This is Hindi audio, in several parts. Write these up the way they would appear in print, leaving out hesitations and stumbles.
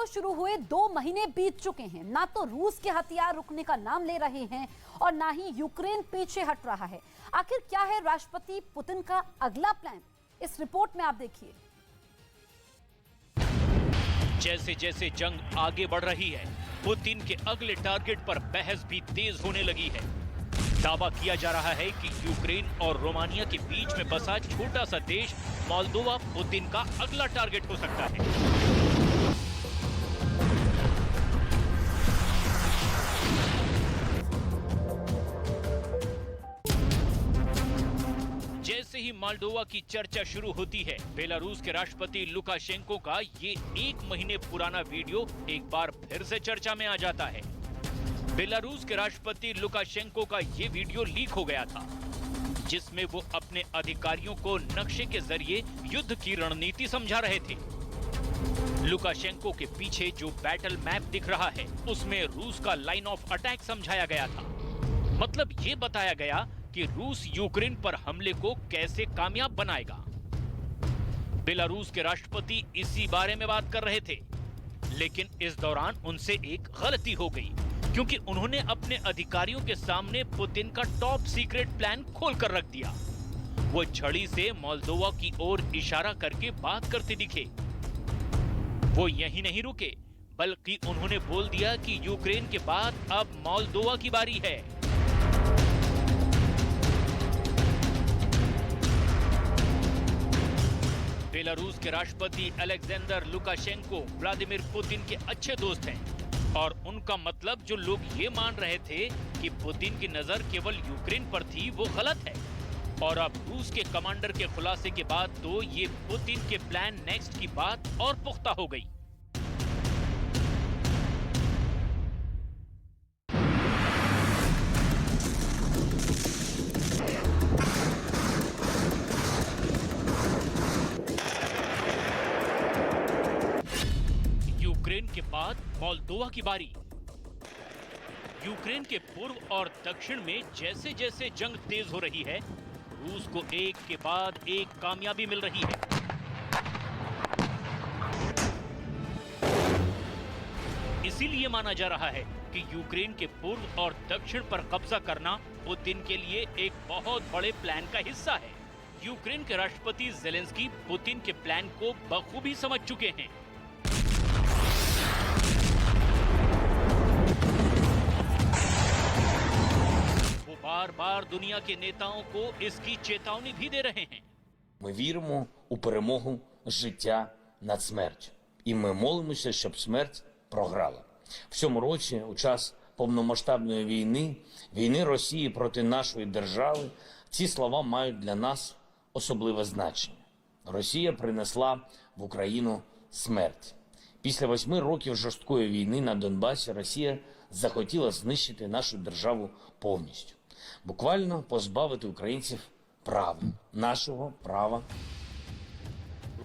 को शुरू हुए 2 महीने बीत चुके हैं। ना तो रूस के हथियार रुकने का नाम ले रहे हैं और ना ही यूक्रेन पीछे हट रहा है। आखिर क्या है राष्ट्रपति पुतिन का अगला प्लान, इस रिपोर्ट में आप देखिए। जैसे जैसे जंग आगे बढ़ रही है, पुतिन के अगले टारगेट पर बहस भी तेज होने लगी है। दावा किया जा रहा है कि यूक्रेन और रोमानिया के बीच में बसा छोटा सा देश मोल्दोवा पुतिन का अगला टारगेट हो सकता है। जैसे ही मोल्दोवा की चर्चा शुरू होती है, बेलारूस के राष्ट्रपति लुकाशेंको का ये 1 महीने पुराना वीडियो एक बार फिर से चर्चा में आ जाता है। बेलारूस के राष्ट्रपति लुकाशेंको का ये वीडियो लीक हो गया था, जिसमें वो अपने अधिकारियों को नक्शे के जरिए युद्ध की रणनीति समझा रहे थे। लुकाशेंको के पीछे जो बैटल मैप दिख रहा है, उसमें रूस का लाइन ऑफ अटैक समझाया गया था। मतलब ये बताया गया कि रूस यूक्रेन पर हमले को कैसे कामयाब बनाएगा। बेलारूस के राष्ट्रपति इसी बारे में बात कर रहे थे, लेकिन इस दौरान उनसे एक गलती हो गई, क्योंकि उन्होंने अपने अधिकारियों के सामने पुतिन का टॉप सीक्रेट प्लान खोलकर रख दिया। वो छड़ी से मोल्दोवा की ओर इशारा करके बात करते दिखे। वो यहीं नहीं रुके, बल्कि उन्होंने बोल दिया कि यूक्रेन के बाद अब मोल्दोवा की बारी है। बेलारूस के राष्ट्रपति अलेक्जेंडर लुकाशेंको व्लादिमीर पुतिन के अच्छे दोस्त हैं, और उनका मतलब जो लोग ये मान रहे थे कि पुतिन की नजर केवल यूक्रेन पर थी, वो गलत है। और अब रूस के कमांडर के खुलासे के बाद तो ये पुतिन के प्लान नेक्स्ट की बात और पुख्ता हो गई। यूक्रेन के बाद मोल्दोवा की बारी। यूक्रेन के पूर्व और दक्षिण में जैसे जैसे जंग तेज हो रही है, रूस को एक के बाद एक कामयाबी मिल रही है। इसीलिए माना जा रहा है कि यूक्रेन के पूर्व और दक्षिण पर कब्जा करना पुतिन के लिए एक बहुत बड़े प्लान का हिस्सा है। यूक्रेन के राष्ट्रपति ज़ेलेंस्की पुतिन के प्लान को बखूबी समझ चुके हैं। बार बार दुनिया के नेताओं को इसकी चेतावनी भी दे रहे हैं। Ми віримо у перемогу життя над смертю. І ми молимося, щоб смерть програла. В цьому році, у час повномасштабної війни Росії проти нашої держави, ці слова мають для нас особливе значення. Росія принесла в Україну смерть. Після 8 років жорсткої війни на Донбасі Росія захотіла знищити нашу державу повністю. Буквально позбавити українців права, нашого права.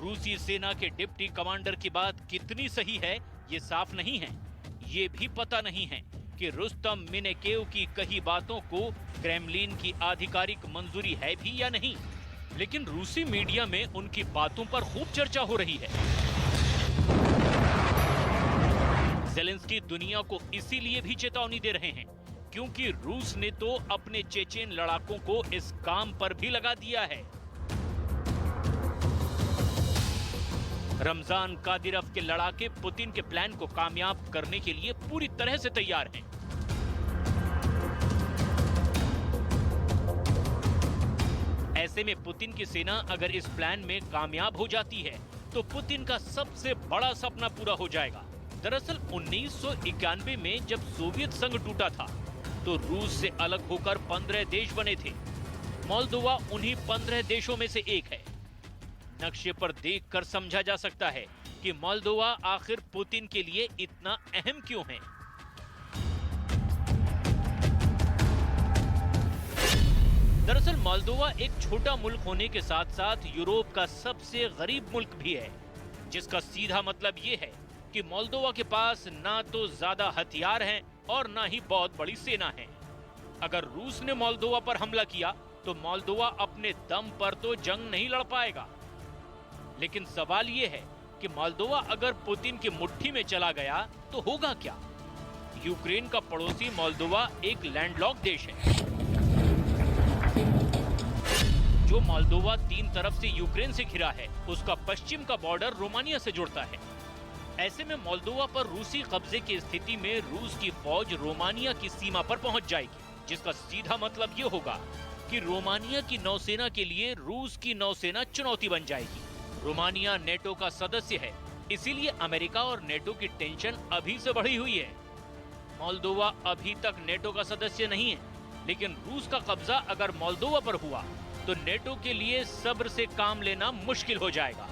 रूसी सेना के डिप्टी कमांडर की बात कितनी सही है, ये साफ नहीं है। ये भी पता नहीं है कि रुस्तम मिनेकेव की कही बातों को क्रेमलिन की आधिकारिक मंजूरी है भी या नहीं। लेकिन रूसी मीडिया में उनकी बातों पर खूब चर्चा हो रही है। ज़ेलेंस्की दुनिया को इसीलिए भी चेतावनी दे रहे हैं, क्योंकि रूस ने तो अपने चेचेन लड़ाकों को इस काम पर भी लगा दिया है। रमजान कादिरव के लड़ाके पुतिन के प्लान को कामयाब करने के लिए पूरी तरह से तैयार हैं। ऐसे में पुतिन की सेना अगर इस प्लान में कामयाब हो जाती है, तो पुतिन का सबसे बड़ा सपना पूरा हो जाएगा। दरअसल 1991 में जब सोवियत संघ टूटा था, तो रूस से अलग होकर 15 देश बने थे। मोल्दोवा उन्हीं 15 देशों में से एक है। नक्शे पर देखकर समझा जा सकता है कि मोल्दोवा आखिर पुतिन के लिए इतना अहम क्यों है। दरअसल मोल्दोवा एक छोटा मुल्क होने के साथ साथ यूरोप का सबसे गरीब मुल्क भी है, जिसका सीधा मतलब ये है कि मोल्दोवा के पास ना तो ज्यादा हथियार हैं और ना ही बहुत बड़ी सेना है। अगर रूस ने मोल्दोवा पर हमला किया तो मोल्दोवा अपने दम पर तो जंग नहीं लड़ पाएगा। लेकिन सवाल ये है कि मोल्दोवा अगर पुतिन की मुट्ठी में चला गया तो होगा क्या? यूक्रेन का पड़ोसी मोल्दोवा एक लैंडलॉक्ड देश है। जो मोल्दोवा 3 तरफ से यूक्रेन से घिरा है, उसका पश्चिम का बॉर्डर रोमानिया से जुड़ता है। ऐसे में मोल्दोवा पर रूसी कब्जे की स्थिति में रूस की फौज रोमानिया की सीमा पर पहुंच जाएगी, जिसका सीधा मतलब ये होगा कि रोमानिया की नौसेना के लिए रूस की नौसेना चुनौती बन जाएगी। रोमानिया नेटो का सदस्य है, इसीलिए अमेरिका और नेटो की टेंशन अभी से बढ़ी हुई है। मोल्दोवा अभी तक नेटो का सदस्य नहीं है, लेकिन रूस का कब्जा अगर मोल्दोवा पर हुआ तो नेटो के लिए सब्र से काम लेना मुश्किल हो जाएगा।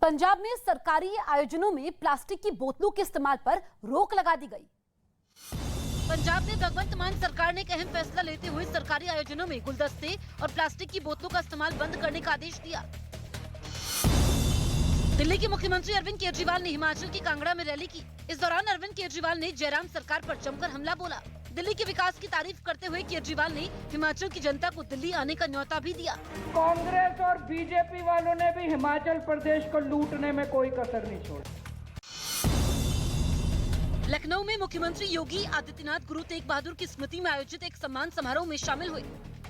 पंजाब में सरकारी आयोजनों में प्लास्टिक की बोतलों के इस्तेमाल पर रोक लगा दी गई। पंजाब में भगवंत मान सरकार ने एक अहम फैसला लेते हुए सरकारी आयोजनों में गुलदस्ते और प्लास्टिक की बोतलों का इस्तेमाल बंद करने का आदेश दिया। दिल्ली के मुख्यमंत्री अरविंद केजरीवाल ने हिमाचल की कांगड़ा में रैली की। इस दौरान अरविंद केजरीवाल ने जयराम सरकार पर जमकर हमला बोला। दिल्ली के विकास की तारीफ करते हुए केजरीवाल ने हिमाचल की जनता को दिल्ली आने का न्योता भी दिया। कांग्रेस और बीजेपी वालों ने भी हिमाचल प्रदेश को लूटने में कोई कसर नहीं छोड़ी। लखनऊ में मुख्यमंत्री योगी आदित्यनाथ गुरु तेग बहादुर की स्मृति में आयोजित एक सम्मान समारोह में शामिल हुए।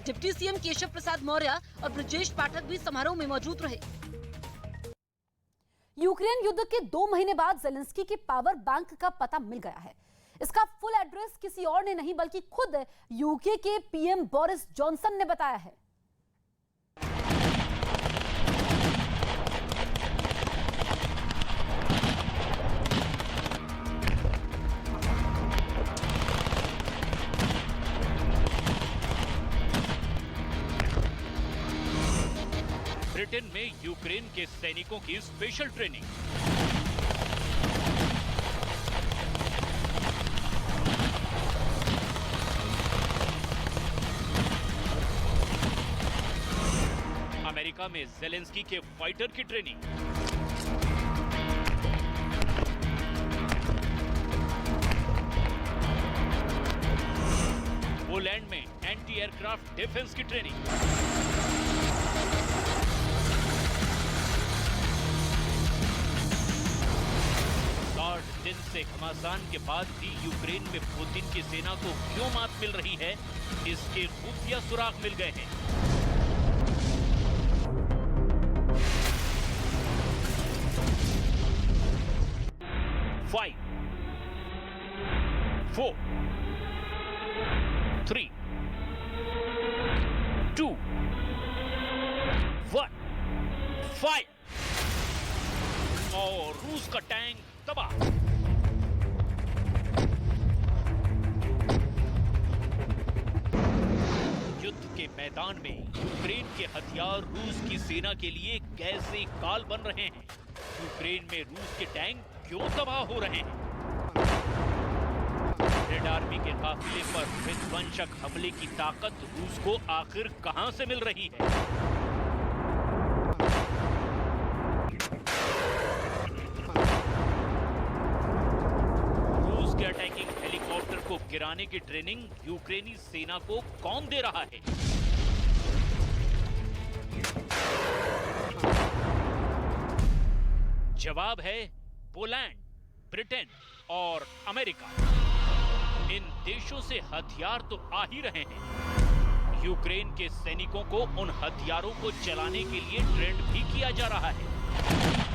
डिप्टी सीएम केशव प्रसाद मौर्य और ब्रजेश पाठक भी समारोह में मौजूद रहे। यूक्रेन युद्ध के 2 महीने बाद ज़ेलेंस्की के पावर बैंक का पता मिल गया है। इसका फुल एड्रेस किसी और ने नहीं बल्कि खुद यूके के पीएम बोरिस जॉनसन ने बताया है। ब्रिटेन में यूक्रेन के सैनिकों की स्पेशल ट्रेनिंग। अमेरिका में ज़ेलेंस्की के फाइटर की ट्रेनिंग। पोलैंड में एंटी एयरक्राफ्ट डिफेंस की ट्रेनिंग। 60 दिन से घमासान के बाद भी यूक्रेन में पुतिन की सेना को क्यों मात मिल रही है, इसके खुफिया सुराग मिल गए हैं। Five, 4, 3, 2, 1, fire. और रूस का टैंक तबाह। युद्ध के मैदान में यूक्रेन के हथियार रूस की सेना के लिए कैसे काल बन रहे हैं? यूक्रेन में रूस के टैंक क्यों तबाह हो रहे हैं? रेड आर्मी के काफिले पर विध्वंसक हमले की ताकत रूस को आखिर कहां से मिल रही है? रूस के अटैकिंग हेलीकॉप्टर को गिराने की ट्रेनिंग यूक्रेनी सेना को कौन दे रहा है? जवाब है पोलैंड, ब्रिटेन और अमेरिका। इन देशों से हथियार तो आ ही रहे हैं। यूक्रेन के सैनिकों को उन हथियारों को चलाने के लिए ट्रेंड भी किया जा रहा है।